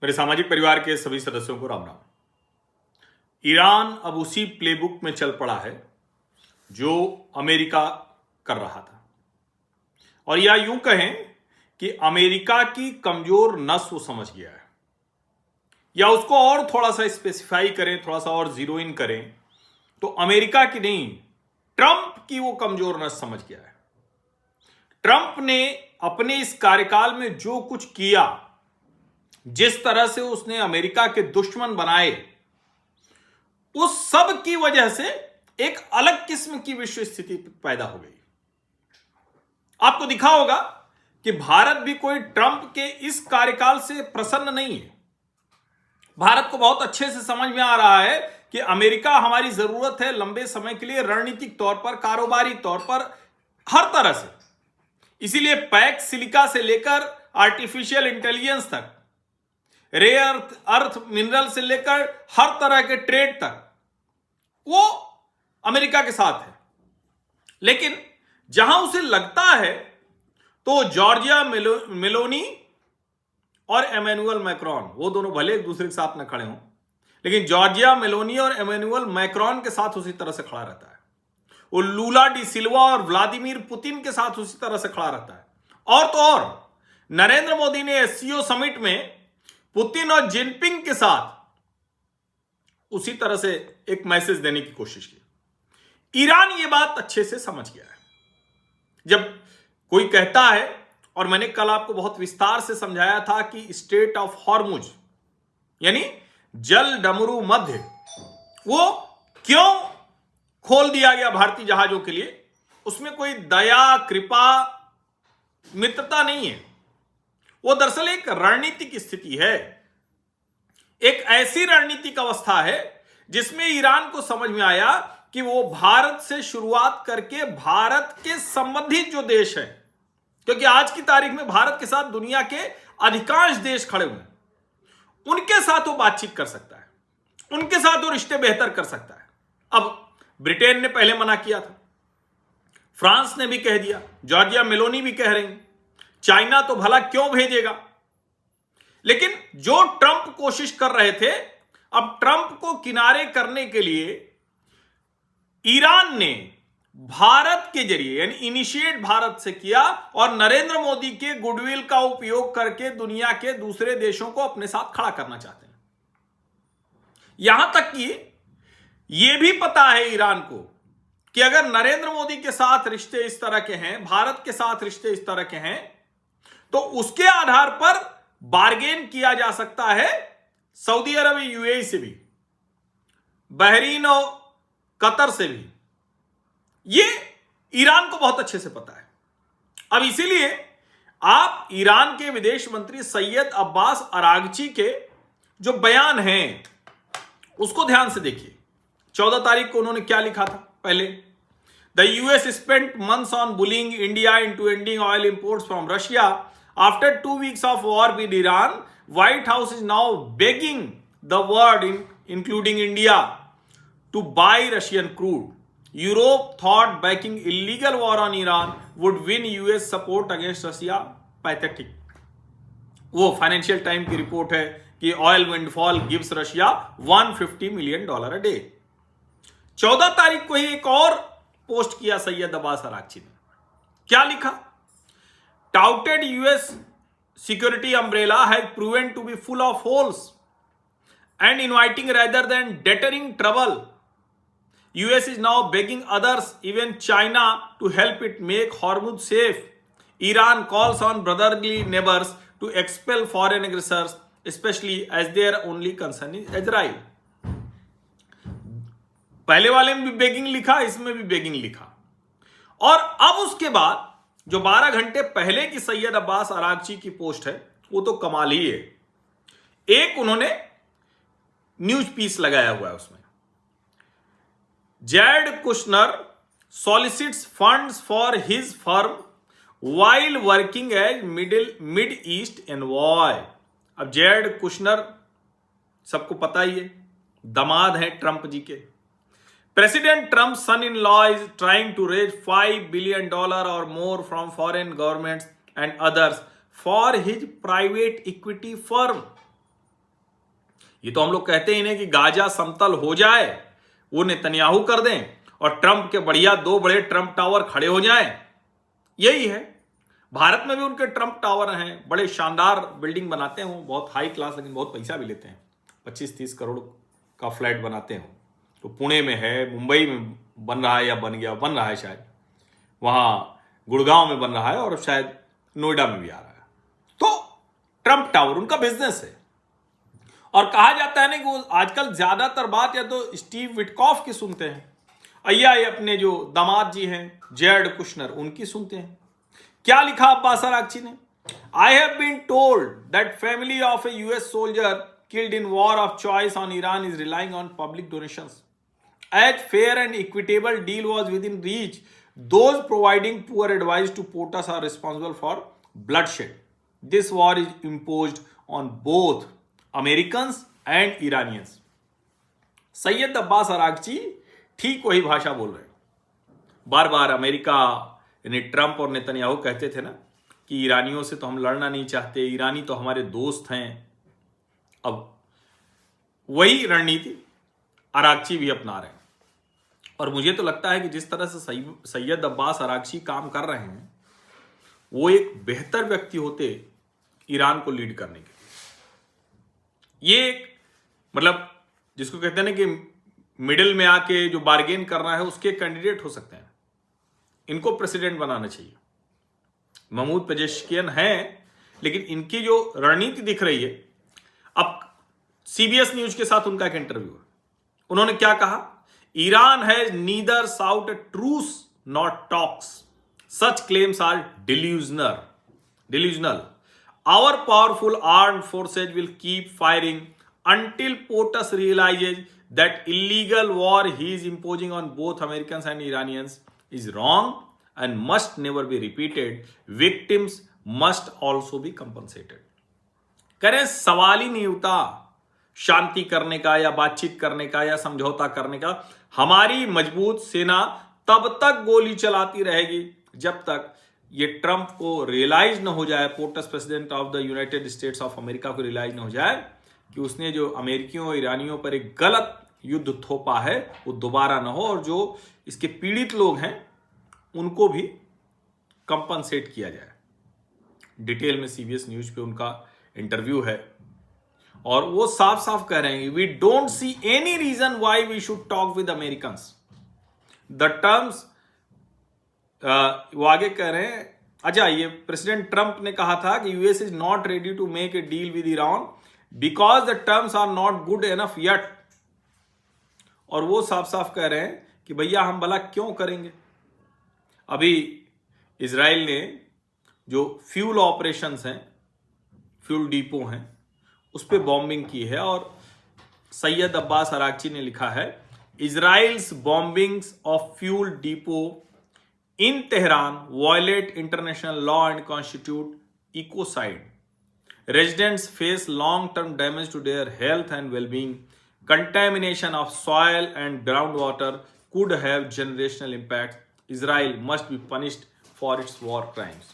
मेरे सामाजिक परिवार के सभी सदस्यों को राम राम। ईरान अब उसी प्लेबुक में चल पड़ा है जो अमेरिका कर रहा था, और या यूं कहें कि अमेरिका की कमजोर नस वो समझ गया है, या उसको और थोड़ा सा स्पेसिफाई करें, थोड़ा सा और जीरो इन करें तो अमेरिका की नहीं, ट्रंप की वो कमजोर नस समझ गया है। ट्रंप ने अपने इस कार्यकाल में जो कुछ किया, जिस तरह से उसने अमेरिका के दुश्मन बनाए, उस सब की वजह से एक अलग किस्म की विश्व स्थिति पैदा हो गई। आपको दिखा होगा कि भारत भी कोई ट्रंप के इस कार्यकाल से प्रसन्न नहीं है। भारत को बहुत अच्छे से समझ में आ रहा है कि अमेरिका हमारी जरूरत है लंबे समय के लिए, रणनीतिक तौर पर, कारोबारी तौर पर, हर तरह से। इसीलिए पैक्स सिलिका से लेकर आर्टिफिशियल इंटेलिजेंस तक, रेयर अर्थ मिनरल से लेकर हर तरह के ट्रेड तक वो अमेरिका के साथ है। लेकिन जहां उसे लगता है तो जॉर्जिया मेलोनी और एमेनुअल मैक्रोन, वो दोनों भले एक दूसरे के साथ न खड़े हों, लेकिन जॉर्जिया मेलोनी और एमेनुअल मैक्रोन के साथ उसी तरह से खड़ा रहता है। वो लूला डी सिल्वा और व्लादिमीर पुतिन के साथ उसी तरह से खड़ा रहता है। और तो और नरेंद्र मोदी ने एससीओ समिट में पुतिन और जिनपिंग के साथ उसी तरह से एक मैसेज देने की कोशिश की। ईरान ये बात अच्छे से समझ गया है। जब कोई कहता है, और मैंने कल आपको बहुत विस्तार से समझाया था कि स्ट्रेट ऑफ हॉर्मुज यानी जल डमरू मध्य, वो क्यों खोल दिया गया भारतीय जहाजों के लिए, उसमें कोई दया, कृपा, मित्रता नहीं है। वो दरअसल एक रणनीतिक स्थिति है, एक ऐसी रणनीतिक अवस्था है जिसमें ईरान को समझ में आया कि वो भारत से शुरुआत करके भारत के संबंधित जो देश हैं, क्योंकि आज की तारीख में भारत के साथ दुनिया के अधिकांश देश खड़े हुए हैं, उनके साथ वो बातचीत कर सकता है, उनके साथ वो रिश्ते बेहतर कर सकता है। अब ब्रिटेन ने पहले मना किया था, फ्रांस ने भी कह दिया, जॉर्जिया मेलोनी भी कह रही, चाइना तो भला क्यों भेजेगा। लेकिन जो ट्रंप कोशिश कर रहे थे, अब ट्रंप को किनारे करने के लिए ईरान ने भारत के जरिए यानी इनिशिएट भारत से किया, और नरेंद्र मोदी के गुडविल का उपयोग करके दुनिया के दूसरे देशों को अपने साथ खड़ा करना चाहते हैं। यहां तक कि यह भी पता है ईरान को कि अगर नरेंद्र मोदी के साथ रिश्ते इस तरह के हैं, भारत के साथ रिश्ते इस तरह के हैं, तो उसके आधार पर बार्गेन किया जा सकता है सऊदी अरब, यूएई से भी, बहरीन और कतर से भी। ये ईरान को बहुत अच्छे से पता है। अब इसीलिए आप ईरान के विदेश मंत्री सैयद अब्बास अरागची के जो बयान हैं उसको ध्यान से देखिए। 14 तारीख को उन्होंने क्या लिखा था? पहले, the US spent months on bullying India into ending oil imports from Russia after 2 weeks of war with Iran. White House is now begging the world, including India, to buy Russian crude. Europe thought backing illegal war on Iran would win US support against Russia. Pathetic. वो financial time की report है कि oil windfall gives Russia $150 million a day। 14 तारीख को ही एक और post किया Syed Abbas Araghchi ने। क्या लिखा? Touted US security umbrella has proven to be full of holes and inviting rather than deterring trouble. US is now begging others, even China, to help it make Hormuz safe. Iran calls on brotherly neighbors to expel foreign aggressors, especially as their only concern is Israel. पहले वाले में भी begging लिखा, इसमें भी begging लिखा। और अब उसके बाद जो 12 घंटे पहले की सैयद अब्बास अरागची की पोस्ट है, वो तो कमाल ही है। एक उन्होंने न्यूज पीस लगाया हुआ है, उसमें Jared Kushner solicits funds for his firm while working as mid east envoy. अब जैड कुशनर सबको पता ही है, दामाद हैं ट्रंप जी के। President Trump's son-in-law is trying to raise $5 billion or more from foreign governments and others for his private equity firm. ये तो हम लोग कहते ही नहीं कि गाजा समतल हो जाए, वो नेतन्याहू कर दें और ट्रंप के बढ़िया 2 बड़े ट्रंप टावर खड़े हो जाएं। यही है, भारत में भी उनके ट्रंप टावर हैं, बड़े शानदार बिल्डिंग बनाते हैं, वो बहुत हाई क्लास, लेकिन बहुत पैसा भी लेते हैं। 25-30 करोड़ का फ्लैट बनाते हैं। तो पुणे में है, मुंबई में बन रहा है या बन रहा है शायद, वहां गुड़गांव में बन रहा है और शायद नोएडा में भी आ रहा है। तो ट्रंप टावर उनका बिजनेस है। और कहा जाता है ना कि वो आजकल ज्यादातर बात या तो स्टीव विटकॉफ की सुनते हैं या ये अपने जो दामाद जी हैं जेड कुशनर उनकी सुनते हैं। क्या लिखा अब्बास अरागची ने? I have been told that family of a US soldier killed in war of choice on Iran is relying on public donations. As fair and equitable deal was within reach, those providing poor advice to POTUS are responsible for bloodshed. This war is imposed on both Americans and Iranians. Syed Abbas Araghchi ठीक वही भाषा बोल रहे हैं। बार बार America यानी Trump और Netanyahu कहते थे ना कि ईरानियों से तो हम लड़ना नहीं चाहते, ईरानी तो हमारे दोस्त हैं। अब वही रणनीति अरागची भी अपना रहे हैं। और मुझे तो लगता है कि जिस तरह से सैयद अब्बास अरागची काम कर रहे हैं, वो एक बेहतर व्यक्ति होते ईरान को लीड करने के लिए। ये एक मतलब जिसको कहते हैं ना कि मिडिल में आके जो बार्गेन करना है उसके कैंडिडेट हो सकते हैं। इनको प्रेसिडेंट बनाना चाहिए। महमूद पेजेश्कियन हैं, लेकिन इनकी जो रणनीति दिख रही है, अब सीबीएस न्यूज के साथ उनका एक इंटरव्यू है, उन्होंने क्या कहा? Iran has neither sought a truce not talks, such claims are delusional. Our powerful armed forces will keep firing until POTUS realizes that illegal war he is imposing on both Americans and Iranians is wrong and must never be repeated. Victims must also be compensated. करें सवाल ही नहीं उठता शांति करने का या बातचीत करने का या समझौता करने का। हमारी मजबूत सेना तब तक गोली चलाती रहेगी जब तक ये ट्रंप को रियलाइज न हो जाए, POTUS president of the United states of America को रियलाइज न हो जाए कि उसने जो अमेरिकियों और ईरानियों पर एक गलत युद्ध थोपा है वो दोबारा न हो, और जो इसके पीड़ित लोग हैं उनको भी कंपनसेट किया जाए। डिटेल में सीबीएस न्यूज पे उनका इंटरव्यू है और वो साफ साफ कह रहे हैं we don't see any reason why we should talk with Americans. The terms वो आगे कह रहे हैं, अच्छा ये प्रेसिडेंट ट्रंप ने कहा था कि US is not ready to make a deal with Iran because the terms are not good enough yet. और वो साफ साफ कह रहे हैं कि भैया हम भला क्यों करेंगे। अभी इजराइल ने जो फ्यूल ऑपरेशंस हैं, फ्यूल डिपो हैं, उस पर बॉम्बिंग की है और सैयद अब्बास अरागची ने लिखा है Israel's bombings of fuel depot in Tehran violate international law and constitute ecocide. Residents face long-term damage to their health and well-being. Contamination of soil and groundwater could have generational impact. Israel must be punished for its war crimes.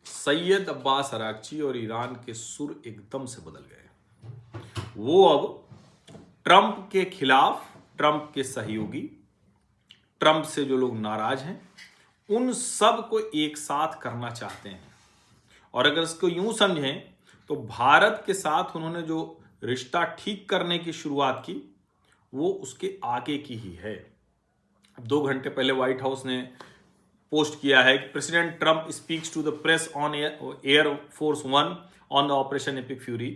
Syed Abbas Araghchi और Iran के सुर एकदम से बदल गए। वो अब Trump के खिलाफ, ट्रंप के सहयोगी, ट्रंप से जो लोग नाराज हैं, उन सब को एक साथ करना चाहते हैं। और अगर इसको यूं समझें तो भारत के साथ उन्होंने जो रिश्ता ठीक करने की शुरुआत की वो उसके आगे की ही है। 2 घंटे पहले व्हाइट हाउस ने पोस्ट किया है कि President Trump speaks to the press on Air Force 1 on the operation Epic Fury.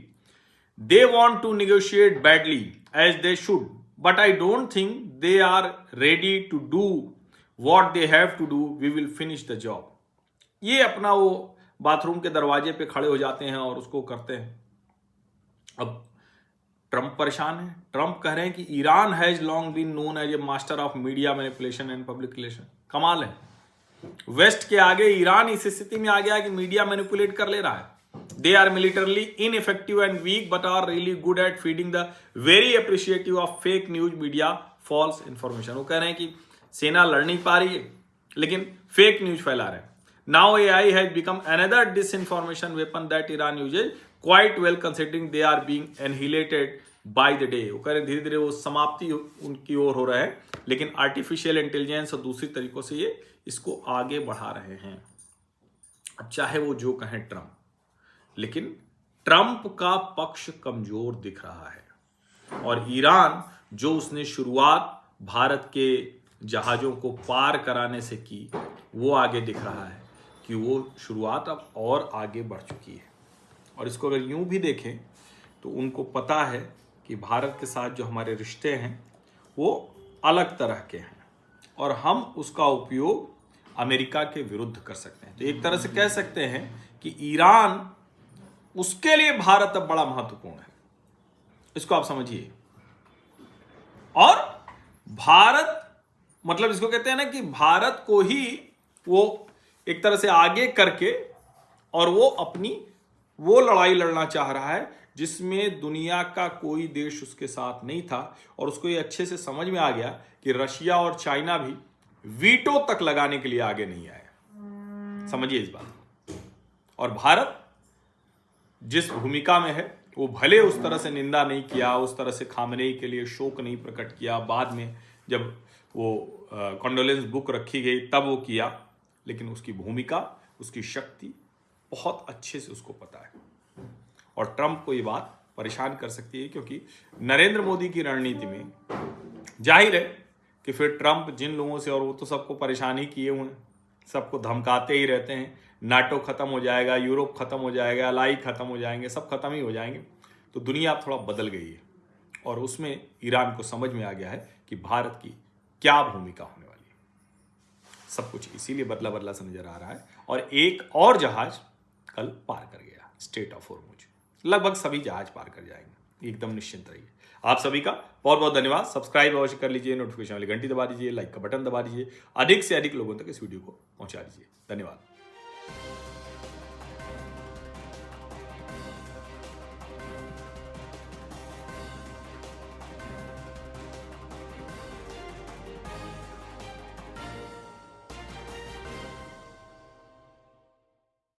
They want to negotiate badly as they should, but I don't think they are ready to do what they have to do. We will finish the job. ये अपना वो bathroom के दरवाजे पे खड़े हो जाते हैं और उसको करते हैं। अब ट्रंप परेशान है। ट्रंप कह रहे हैं कि Iran has long been known as a master of media manipulation and public relation. कमाल है, वेस्ट के आगे ईरान इस स्थिति में आ गया कि मीडिया मैनिपुलेट कर ले रहा है। They are militarily ineffective and weak but are really good at feeding the very appreciative of fake news media false information. वो कह रहे हैं कि सेना लड़ नहीं पा रही है लेकिन फेक न्यूज फैला रहे हैं। Now AI has become another disinformation weapon that Iran uses quite well, considering they are being annihilated by the day. वो कह रहे धीरे धीरे वो समाप्ति उनकी ओर हो रहा है, लेकिन आर्टिफिशियल इंटेलिजेंस और दूसरी तरीकों से ये इसको आगे बढ़ा रहे हैं। अब चाहे वो जो कहें ट्रम्प, लेकिन ट्रम्प का पक्ष कमजोर दिख रहा है और ईरान जो उसने शुरुआत भारत के जहाज़ों को पार कराने से की, वो आगे दिख रहा है कि वो शुरुआत अब और आगे बढ़ चुकी है। और इसको अगर यूं भी देखें तो उनको पता है कि भारत के साथ जो हमारे रिश्ते हैं वो अलग तरह के हैं और हम उसका उपयोग अमेरिका के विरुद्ध कर सकते हैं। तो एक तरह से कह सकते हैं कि ईरान, उसके लिए भारत अब बड़ा महत्वपूर्ण है, इसको आप समझिए। और भारत मतलब इसको कहते हैं ना कि भारत को ही वो एक तरह से आगे करके और वो अपनी वो लड़ाई लड़ना चाह रहा है जिसमें दुनिया का कोई देश उसके साथ नहीं था। और उसको ये अच्छे से समझ में आ गया कि रशिया और चाइना भी वीटो तक लगाने के लिए आगे नहीं आए। समझिए इस बात। और भारत जिस भूमिका में है वो भले उस तरह से निंदा नहीं किया, उस तरह से खामनेई के लिए शोक नहीं प्रकट किया, बाद में जब वो कॉन्डोलेंस बुक रखी गई तब वो किया, लेकिन उसकी भूमिका, उसकी शक्ति बहुत अच्छे से उसको पता है। और ट्रंप को ये बात परेशान कर सकती है, क्योंकि नरेंद्र मोदी की रणनीति में जाहिर है कि फिर ट्रंप जिन लोगों से, और वो तो सबको परेशान ही किए हुए हैं, सबको धमकाते ही रहते हैं, नाटो खत्म हो जाएगा, यूरोप खत्म हो जाएगा, अलाई खत्म हो जाएंगे, सब खत्म ही हो जाएंगे। तो दुनिया अब थोड़ा बदल गई है और उसमें ईरान को समझ में आ गया है कि भारत की क्या भूमिका होने वाली है। सब कुछ इसीलिए बदला बदला सा नजर आ रहा है। और एक और जहाज कल पार कर गया स्ट्रेट ऑफ हॉर्मुज। लगभग सभी जहाज पार कर जाएंगे, एकदम निश्चिंत रहिए। आप सभी का बहुत बहुत धन्यवाद। सब्सक्राइब अवश्य कर लीजिए, नोटिफिकेशन वाली घंटी दबा दीजिए, लाइक का बटन दबा दीजिए, अधिक से अधिक लोगों तक इस वीडियो को पहुंचा दीजिए। धन्यवाद।